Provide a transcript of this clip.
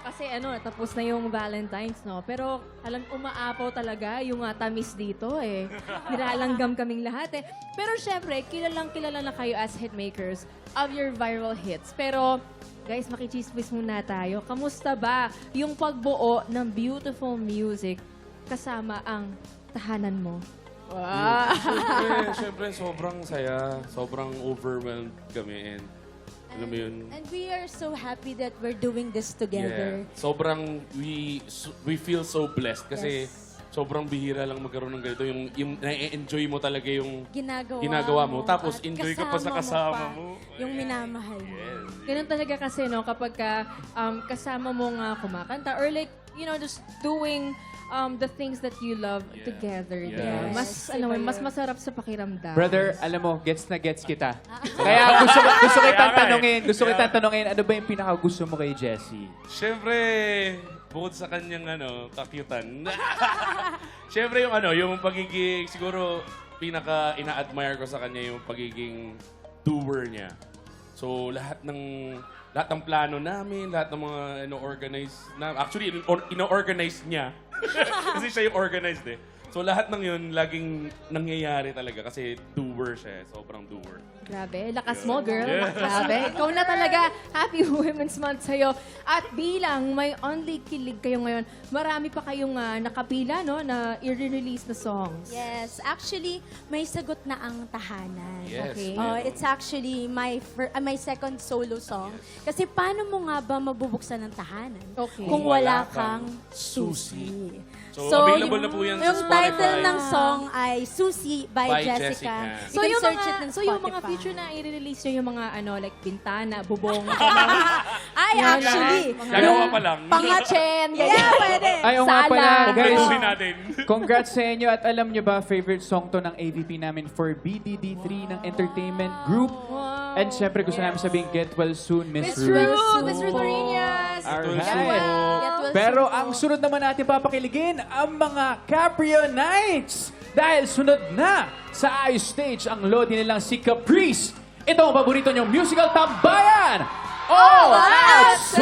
kasi tapos na yung Valentine's, no? Pero alam, umaapaw talaga yung tamis dito eh. Nilalanggam kaming lahat eh. Pero syempre, kilalang kilala na kayo as hitmakers of your viral hits. Pero guys, makichismis muna tayo. Kamusta ba yung pagbuo ng beautiful music kasama ang tahanan mo? Wow! Siyempre, sobrang saya. Sobrang overwhelmed kami. And alam mo yun? And we are so happy that we're doing this together. Yeah. Sobrang, we feel so blessed kasi sobrang bihira lang magkaroon ng ganito. Yung na-enjoy mo talaga yung ginagawa mo. Tapos at enjoy ka pa sa kasama mo. Yung minamahal mo. Ganun talaga kasi, no, kapag kasama mo nga kumakanta or like, just doing the things that you love together. Yes. Diba? Mas masarap sa pakiramdam. Brother, alam mo, gets na gets kita. Kaya gusto kitang tanungin, ano ba yung pinaka-gusto mo kay Jessie? Siyempre, bukod sa kanyang kakyutan. Siyempre yung pagiging, siguro, pinaka ina-admire ko sa kanya yung pagiging doer niya. So, lahat ng plano namin, lahat ng mga ino-organize na, actually, ino-organize niya. Kasi siya yung organized eh. So lahat ng yun, laging nangyayari talaga kasi doer siya. Sobrang doer. Grabe, lakas mo, girl. Yes. Grabe. Ikaw na talaga. Happy Women's Month sa'yo. At bilang may only kilig kayo ngayon, marami pa kayong nakapila, no, na i-release na songs. Yes, actually, may sagot na ang tahanan. Yes. Okay. It's actually my second solo song. Kasi paano mo nga ba mabubuksan ng tahanan Okay. kung wala kang susi? So, available na po yan sa Yung Spotify. title ng song ay Susi by By Jessica. Jessica. You can search it in So yung mga Spotify. feature na i-release nyo, yung mga like bintana, bubong, Ay, Yan actually. Gagawa pa lang. pangachen, Yeah, ganyan. pwede. Ay, oo nga pala, guys. Kompletuhin natin. Congrats sa inyo at alam nyo ba, favorite song to ng AVP namin for BDD3 ng Entertainment Group. Wow. And syempre gusto namin sabihin, get well soon, Miss Miss Ruth. Ruth, Miss Ruth Marinas. Alright. Pero ang sunod naman natin papakiligin, ang mga Caprionites. Dahil sunod na sa iStage ang lodi nilang si Caprice. Ito ang paborito niyong musical tambayan. All Out Sing!